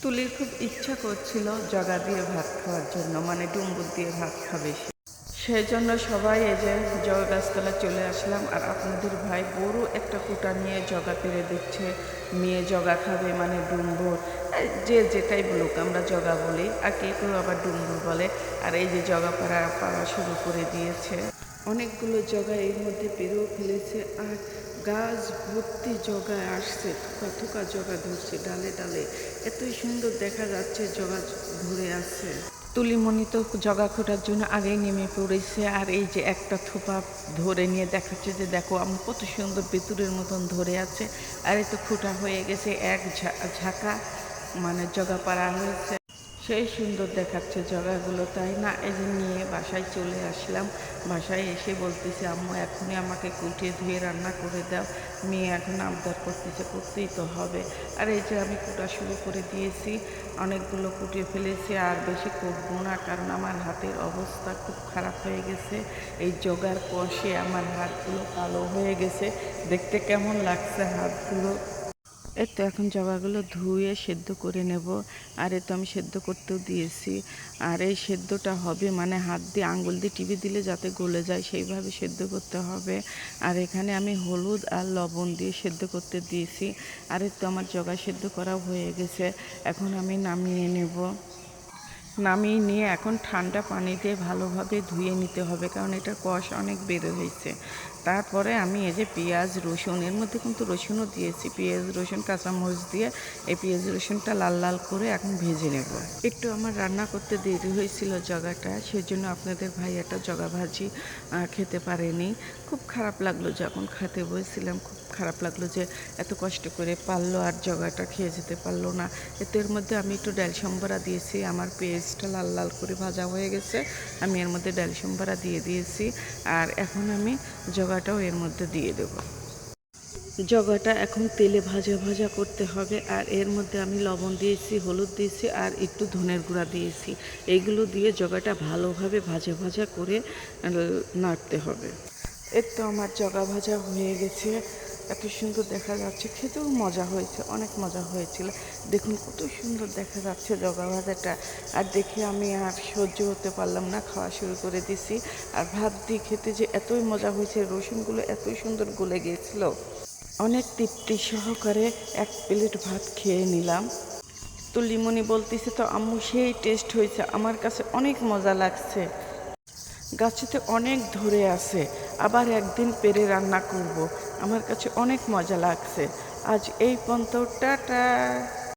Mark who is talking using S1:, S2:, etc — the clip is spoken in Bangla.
S1: তুলির খুব ইচ্ছা করছিল জগা দিয়ে ভাত খাওয়ার জন্য, মানে ডুমুর দিয়ে ভাত খাবে সে। সেই জন্য সবাই এই যে জগা গাছতলা চলে আসলাম। আর আপনাদের ভাই বড় একটা কুটা নিয়ে জগা পেরে দিচ্ছে। মেয়ে জগা খাবে, মানে ডুম্বুর, যে যেটাই বলুক, আমরা জগা বলি, আর কেউ আবার ডুম্বুর বলে। আর এই যে জগা পাড়া শুরু করে দিয়েছে। অনেকগুলো জগা এর মধ্যে পেরেও ফেলেছে। আর গাছ ভর্তি জগায় আসছে, থোকা থোকা জগা ধরছে ডালে ডালে। এতই সুন্দর দেখা যাচ্ছে জগা ধরে আছে। তুলিমণি তো জগা খোঁটার জন্য আগেই নেমে পড়েছে। আর এই যে একটা থোপা ধরে নিয়ে দেখাচ্ছে যে দেখো আমার কত সুন্দর বেতুরের মতন ধরে আছে। আর এই তো খোঁটা হয়ে গেছে, এক ঝাঁকা মানে জগা পাড়া হয়েছে। সেই সুন্দর দেখাচ্ছে জগাগুলো, তাই না? এই যে নিয়ে বাসায় চলে আসলাম। বাসায় এসে বলতেছে আম্মু এখনই আমাকে কুটিয়ে ধুয়ে রান্না করে দাও। মেয়ে এখন আবদার করতেছে, করতেই তো হবে। আর এই যে আমি কুটা শুরু করে দিয়েছি, অনেকগুলো কুটিয়ে ফেলেছি। আর বেশি করবো না, কারণ আমার হাতের অবস্থা খুব খারাপ হয়ে গেছে। এই জগার কষে আমার হাতগুলো কালো হয়ে গেছে। দেখতে কেমন লাগছে হাতগুলো। এই তো এখন জবাগুলো ধুয়ে সেদ্ধ করে নেব। আর এ তো আমি সেদ্ধ করতেও দিয়েছি। আর এই সেদ্ধটা হবে মানে হাত দিয়ে আঙ্গুল দিয়ে টিপে দিলে যাতে গলে যায় সেইভাবে সেদ্ধ করতে হবে। আর এখানে আমি হলুদ আর লবণ দিয়ে সেদ্ধ করতে দিয়েছি। আর এ তো আমার জগা সেদ্ধ করাও হয়ে গেছে। এখন আমি নামিয়ে নেব। নামিয়ে নিয়ে এখন ঠান্ডা পানি দিয়ে ভালোভাবে ধুয়ে নিতে হবে, কারণ এটার কষ অনেক বের হয়েছে। তারপরে আমি এই যে পেঁয়াজ রসুন, এর মধ্যে কিন্তু রসুনও দিয়েছি, পেঁয়াজ রসুন কাঁচামরিচ দিয়ে এই পেঁয়াজ রসুনটা লাল লাল করে এখন ভেজে নেব। একটু আমার রান্না করতে দেরি হয়েছিল জগাটা, সেজন্য আপনাদের ভাই একটা জগা ভাজি খেতে পারেনি। খুব খারাপ লাগলো, যখন খেতে বসেছিলাম খুব খারাপ লাগলো যে এত কষ্ট করে পারলো আর জগাটা খেয়ে যেতে পারলো না। এতে এর মধ্যে আমি একটু ডাল সম্বরা দিয়েছি। আমার পেঁয়াজটা লাল লাল করে ভাজা হয়ে গেছে, আমি এর মধ্যে ডাল সম্বরা দিয়ে দিয়েছি। আর এখন আমি জগাটাও এর মধ্যে দিয়ে দেবো। জগাটা এখন তেলে ভাজা ভাজা করতে হবে। আর এর মধ্যে আমি লবণ দিয়েছি, হলুদ দিয়েছি আর একটু ধনের গুঁড়া দিয়েছি। এইগুলো দিয়ে জগাটা ভালোভাবে ভাজা ভাজা করে নাড়তে হবে। এর তো আমার জগা ভাজা হয়ে গেছে। এত সুন্দর দেখা যাচ্ছে, খেতেও মজা হয়েছে, অনেক মজা হয়েছিল। দেখুন কত সুন্দর দেখা যাচ্ছে জগা ভাজাটা। আর দেখে আমি আর সহ্য হতে পারলাম না, খাওয়া শুরু করে দিছি। আর ভাত দিয়ে খেতে যে এতই মজা হয়েছে, রসুনগুলো এতই সুন্দর গলে গিয়েছিল। অনেক তৃপ্তি সহকারে এক প্লেট ভাত খেয়ে নিলাম। তো লিমনি বলতেছে তো আম্মু সেই টেস্ট হয়েছে, আমার কাছে অনেক মজা লাগছে। গাছেতে অনেক ধরে আছে, আবার একদিন পেরে রান্না করব। আমার কাছে অনেক মজা লাগছে। আজ এই পর্যন্ত, টাটা।